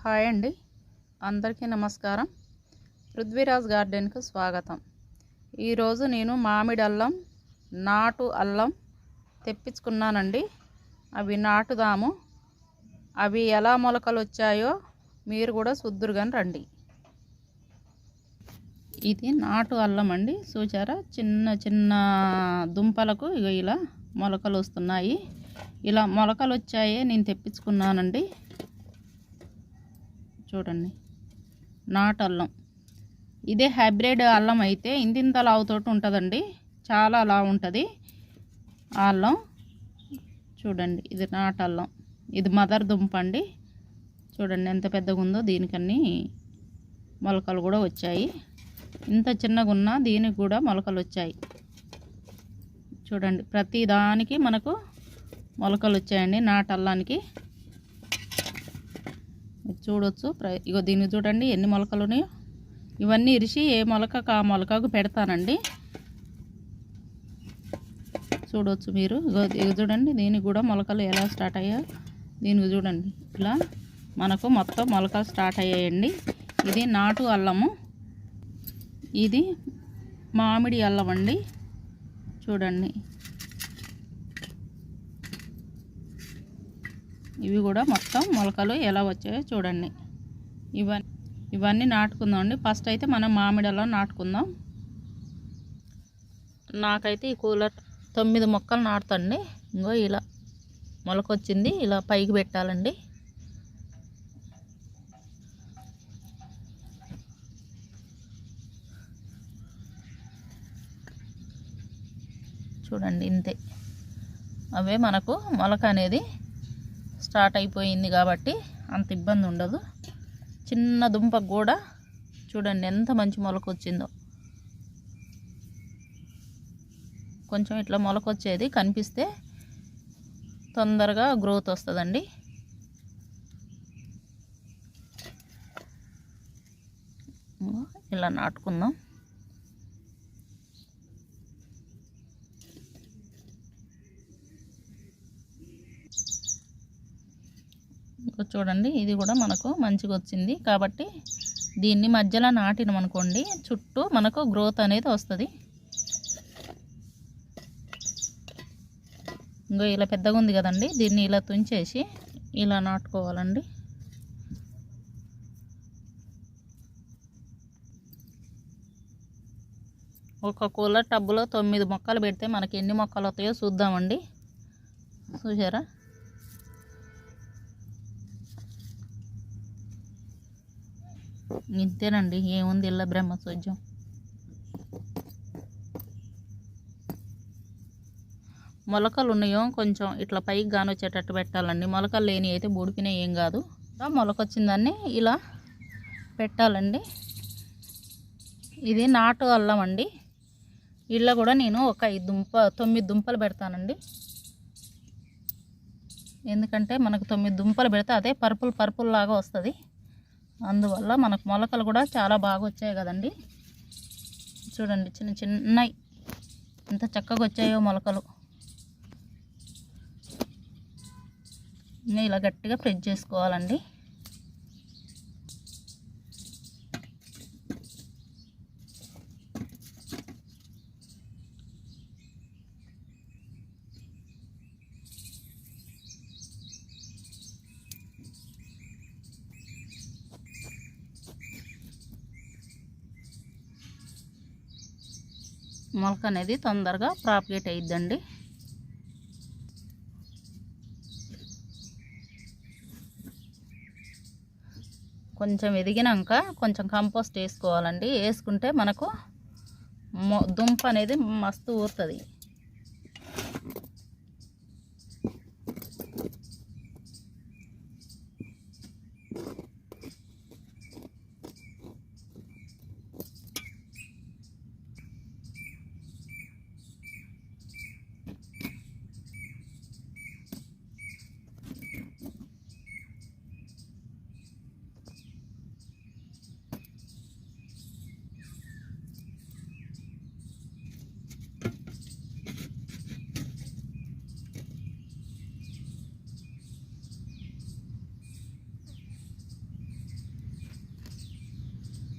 Hi అండి, అందరికీ నమస్కారం. పృథ్వీరాజ్ గార్డెన్కు స్వాగతం. ఈరోజు నేను మామిడి అల్లం, నాటు అల్లం తెప్పించుకున్నానండి. అవి నాటుదాము. అవి ఎలా మొలకలు వచ్చాయో మీరు కూడా చూద్దురుగాని రండి. ఇది నాటు అల్లం అండి. చూచారా, చిన్న చిన్న దుంపలకు ఇలా మొలకలు వస్తున్నాయి. ఇలా మొలకలు వచ్చాయే నేను తెప్పించుకున్నానండి. చూడండి, నాటు అల్లం. ఇదే హైబ్రిడ్ అల్లం అయితే ఇంతింత లావుతోటి ఉంటుందండి, చాలా లావు ఉంటుంది ఆ అల్లం. చూడండి, ఇది నాటు అల్లం. ఇది మదర్ దుంప అండి. చూడండి ఎంత పెద్దగా ఉందో. దీనికన్నీ మొలకలు కూడా వచ్చాయి. ఇంత చిన్నగా ఉన్నా దీనికి కూడా మొలకలు వచ్చాయి. చూడండి, ప్రతి దానికి మనకు మొలకలు వచ్చాయండి నాటు అల్లానికి. చూడొచ్చు. ఇగో దీనికి చూడండి ఎన్ని మొలకలు ఉన్నాయో. ఇవన్నీ ఇరిచి ఏ మొలకకు ఆ మొలకకు పెడతానండి. చూడవచ్చు మీరు. ఇగో చూడండి, దీనికి కూడా మొలకలు ఎలా స్టార్ట్ అయ్యాయో. దీనికి చూడండి, ఇలా మనకు మొత్తం మొలకలు స్టార్ట్ అయ్యాయండి. ఇది నాటు అల్లము. ఇది మామిడి అల్లం అండి. చూడండి, ఇవి కూడా మొత్తం మొలకలు ఎలా వచ్చాయో చూడండి. ఇవన్నీ నాటుకుందాం అండి. ఫస్ట్ అయితే మనం మామిడి అల్లం నాటుకుందాం. నాకైతే ఈ కూలర్ 9 మొక్కలు నాటుతండి. ఇంకో ఇలా మొలకొచ్చింది. ఇలా పైకి పెట్టాలండి. చూడండి, ఇంతే. అవే మనకు మొలక అనేది స్టార్ట్ అయిపోయింది కాబట్టి అంత ఇబ్బంది ఉండదు. చిన్న దుంపకు కూడా చూడండి ఎంత మంచి మొలక వచ్చిందో. కొంచెం ఇట్లా మొలక వచ్చేది కనిపిస్తే తొందరగా గ్రోత్ వస్తుందండి. ఇలా నాటుకుందాం. చూడండి, ఇది కూడా మనకు మంచిగా వచ్చింది కాబట్టి దీన్ని మధ్యలో నాటినాం అనుకోండి, చుట్టూ మనకు గ్రోత్ అనేది వస్తుంది. ఇంకో ఇలా పెద్దగా ఉంది కదండి, దీన్ని ఇలా తుంచేసి ఇలా నాటుకోవాలండి. ఒక కూలర్ టబ్బులో 9 మొక్కలు పెడితే మనకి ఎన్ని మొక్కలు వస్తాయో చూద్దామండి. చూసారా, ఇంతేనండి, ఏముంది ఇళ్ళ బ్రహ్మసోజ్యం. మొలకలు ఉన్నాయో కొంచెం ఇట్లా పైకి గానొచ్చేటట్టు పెట్టాలండి. మొలకలు లేని అయితే బూడిపినా ఏం కాదు. మొలకొచ్చిందాన్ని ఇలా పెట్టాలండి. ఇది నాటు అల్లం అండి. ఇళ్ళ కూడా నేను ఒక 9 దుంపలు పెడతానండి. ఎందుకంటే మనకు 9 దుంపలు పెడితే అదే పర్పుల్ లాగా వస్తుంది. అందువల్ల మనకు మొలకలు కూడా చాలా బాగా వచ్చాయి కదండి. చూడండి, చిన్న చిన్నవి ఎంత చక్కగా వచ్చాయో మొలకలు. ఇలా గట్టిగా ప్రెస్ చేసుకోవాలండి. మొలక అనేది తొందరగా ప్రాపగేట్ అయ్యిద్దండి. కొంచెం ఎదిగినాక కొంచెం కంపోస్ట్ వేసుకోవాలండి. వేసుకుంటే మనకు దుంప అనేది మస్తు ఊరుతుంది.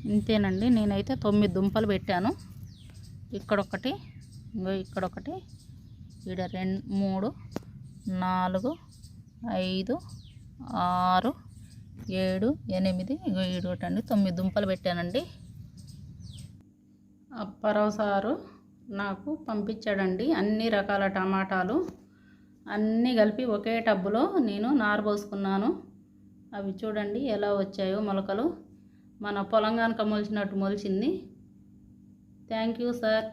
ఇంతేనండి. నేనైతే 9 దుంపలు పెట్టాను. ఇక్కడొకటి, ఇంకో ఇక్కడొకటి, ఈడ 2, 3, 4, 5, 6, 7, 8, ఇంకో ఈడొకటండి. 9 దుంపలు పెట్టానండి. అప్పారావు సారు నాకు పంపించాడండి అన్ని రకాల టమాటాలు అన్నీ కలిపి ఒకే టబ్బులో నేను నారు పోసుకున్నాను. అవి చూడండి ఎలా వచ్చాయో మొలకలు. మన పొలంగానక మొలిచినట్టు మొలిచింది. Thank you sir.